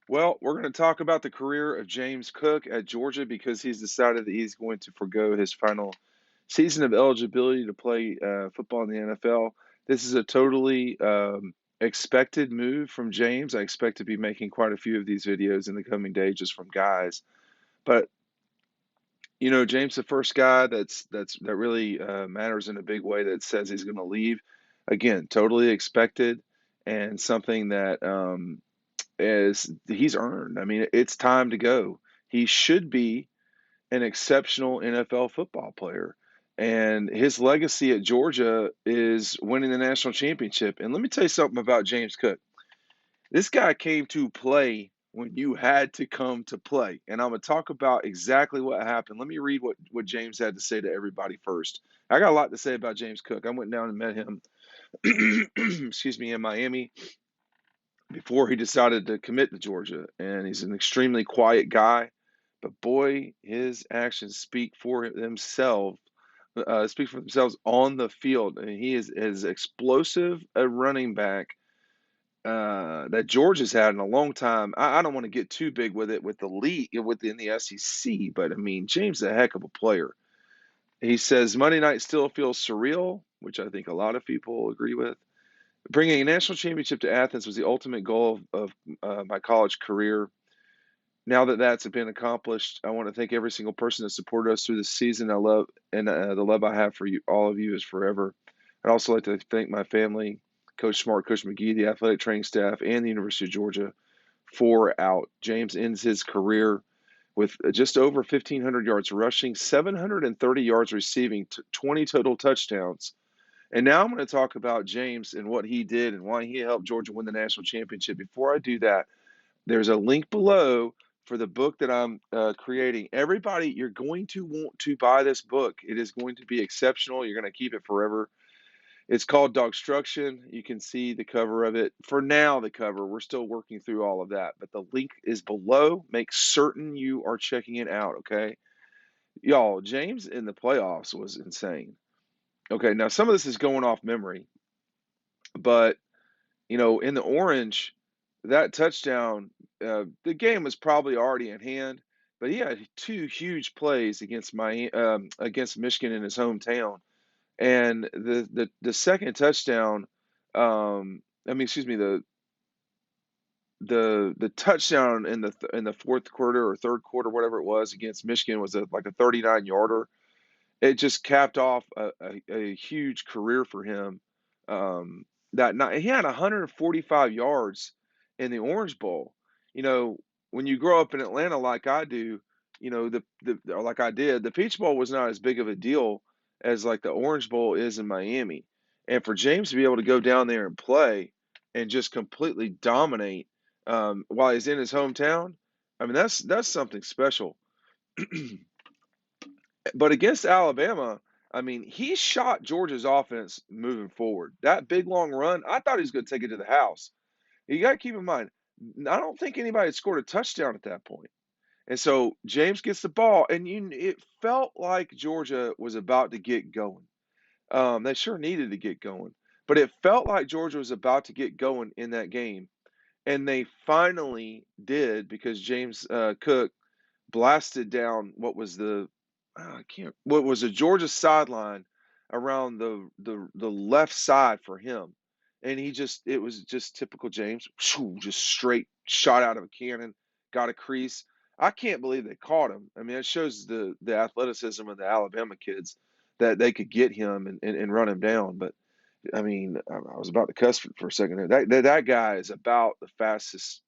Well, we're going to talk about the career of James Cook at Georgia because he's decided that he's going to forgo his final season of eligibility to play football in the NFL. This is a totally expected move from James. I expect to be making quite a few of these videos in the coming days just from guys. But James, the first guy that really matters in a big way that says he's going to leave. Again, totally expected and something that is he's earned. I mean, it's time to go. He should be an exceptional NFL football player. And his legacy at Georgia is winning the national championship. And let me tell you something about James Cook. This guy came to play when you had to come to play. And I'm going to talk about exactly what happened. Let me read what James had to say to everybody first. I got a lot to say about James Cook. I went down and met him, excuse me, in Miami before he decided to commit to Georgia. And he's an extremely quiet guy, but boy, his actions speak for themselves on the field. And he is as explosive a running back that Georgia's had in a long time. I don't want to get too big with it with the league within the SEC, but I mean James is a heck of a player. He says Monday night still feels surreal, which I think a lot of people agree with. Bringing a national championship to Athens was the ultimate goal of my college career. Now that that's been accomplished, I want to thank every single person that supported us through this season. I love and the love I have for you, all of you, is forever. I'd also like to thank my family, Coach Smart, Coach McGee, the athletic training staff, and the University of Georgia for out. James ends his career with just over 1,500 yards rushing, 730 yards receiving, 20 total touchdowns. And now I'm going to talk about James and what he did and why he helped Georgia win the national championship. Before I do that, there's a link below for the book that I'm creating. Everybody, you're going to want to buy this book. It is going to be exceptional. You're going to keep it forever. It's called DAWGSTRUCTION. You can see the cover of it. For now, the cover, we're still working through all of that, but the link is below. Make certain you are checking it out, okay? Y'all, James in the playoffs was insane. Okay, now some of this is going off memory, but in the orange, that touchdown, the game was probably already in hand, but he had two huge plays against Michigan in his hometown, and the second touchdown, I mean, excuse me, the touchdown in the fourth quarter or third quarter, whatever it was, against Michigan was like a 39 yarder. It just capped off a huge career for him. That night, he had 145 yards in the Orange Bowl. You know, when you grow up in Atlanta like I do, or like I did, the Peach Bowl was not as big of a deal as like the Orange Bowl is in Miami. And for James to be able to go down there and play and just completely dominate while he's in his hometown, I mean that's something special. But against Alabama, I mean, he shot Georgia's offense moving forward. That big long run, I thought he was going to take it to the house. You got to keep in mind, I don't think anybody had scored a touchdown at that point. And so James gets the ball, and it felt like Georgia was about to get going. They sure needed to get going, but it felt like Georgia was about to get going in that game, and they finally did because James Cook blasted down I can't what was a Georgia sideline around the left side for him, and it was just typical James, just straight shot out of a cannon, got a crease. I can't believe they caught him. I mean, it shows the athleticism of the Alabama kids that they could get him and run him down. But I mean, I was about to cuss for a second there. That guy is about the fastest.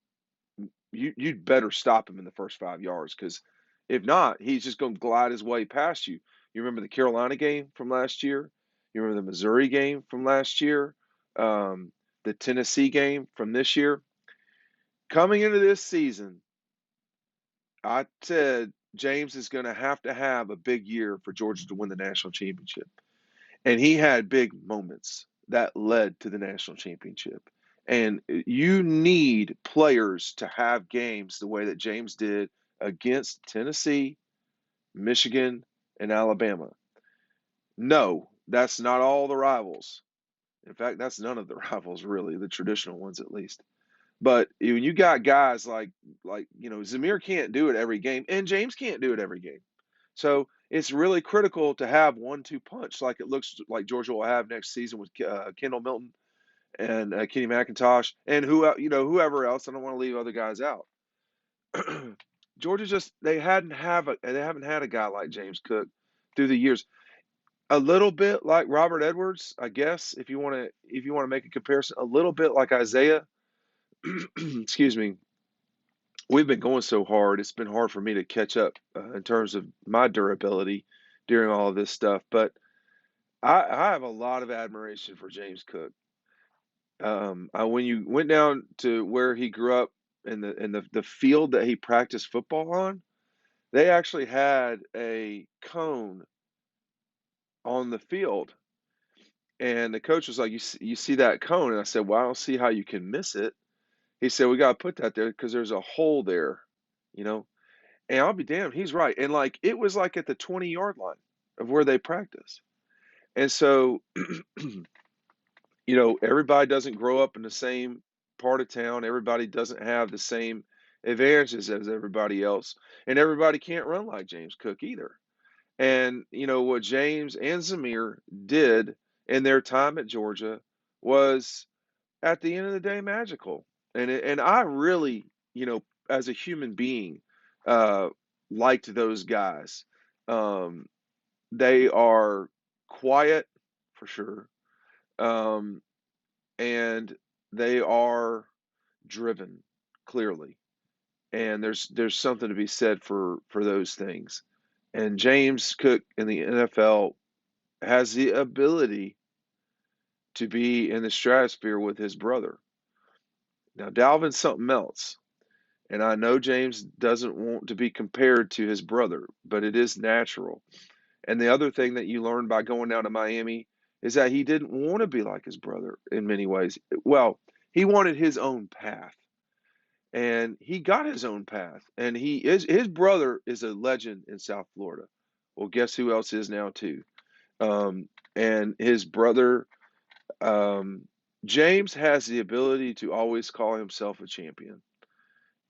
You'd better stop him in the first 5 yards because if not, he's just going to glide his way past you. You remember the Carolina game from last year? You remember the Missouri game from last year? Um, the Tennessee game from this year? Coming into this season, I said James is going to have a big year for Georgia to win the national championship. And he had big moments that led to the national championship. And you need players to have games the way that James did against Tennessee, Michigan, and Alabama. No, that's not all the rivals. In fact, that's none of the rivals, really, the traditional ones at least. But when you got guys like Zamir can't do it every game, and James can't do it every game. So it's really critical to have 1-2 punch like it looks like Georgia will have next season with Kendall Milton and Kenny McIntosh and whoever else. I don't want to leave other guys out. Georgia just they haven't had a guy like James Cook through the years. A little bit like Robert Edwards, I guess, if you want to make a comparison, a little bit like Isaiah. Excuse me. We've been going so hard. It's been hard for me to catch up in terms of my durability during all of this stuff. But I have a lot of admiration for James Cook. When you went down to where he grew up in the field that he practiced football on, they actually had a cone on the field, and the coach was like, you see that cone?" And I said, "Well, I don't see how you can miss it." He said, "We got to put that there because there's a hole there, you know." And I'll be damned, he's right. And like it was like at the 20-yard line of where they practice. And so everybody doesn't grow up in the same part of town. Everybody doesn't have the same advantages as everybody else. And everybody can't run like James Cook either. And what James and Zamir did in their time at Georgia was at the end of the day magical. And I really, as a human being, uh, liked those guys. Um, they are quiet for sure. Um, and they are driven clearly, and there's something to be said for those things. And James Cook in the NFL has the ability to be in the stratosphere with his brother. Now Dalvin's something else, and I know James doesn't want to be compared to his brother, but it is natural. And the other thing that you learn by going down to Miami is that he didn't want to be like his brother in many ways. Well, he wanted his own path, and he got his own path. And his brother is a legend in South Florida. Well, guess who else is now too? And his brother James has the ability to always call himself a champion,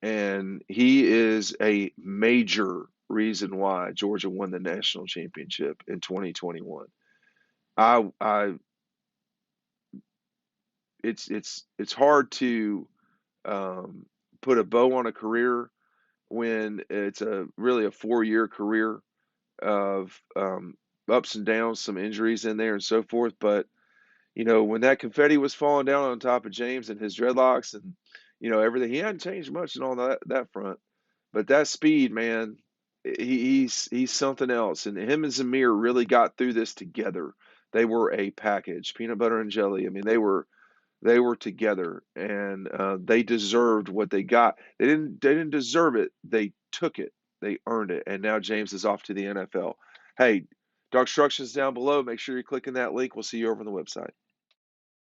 and he is a major reason why Georgia won the national championship in 2021. I it's hard to um, put a bow on a career when it's really a 4-year career of ups and downs, some injuries in there and so forth. But when that confetti was falling down on top of James and his dreadlocks and everything, he hadn't changed much in all that front. But that speed, man, he's something else. And him and Zamir really got through this together. They were a package, peanut butter and jelly. I mean, they were together, and they deserved what they got. They didn't deserve it. They took it. They earned it. And now James is off to the NFL. Hey, Dark Instructions down below. Make sure you're clicking that link. We'll see you over on the website.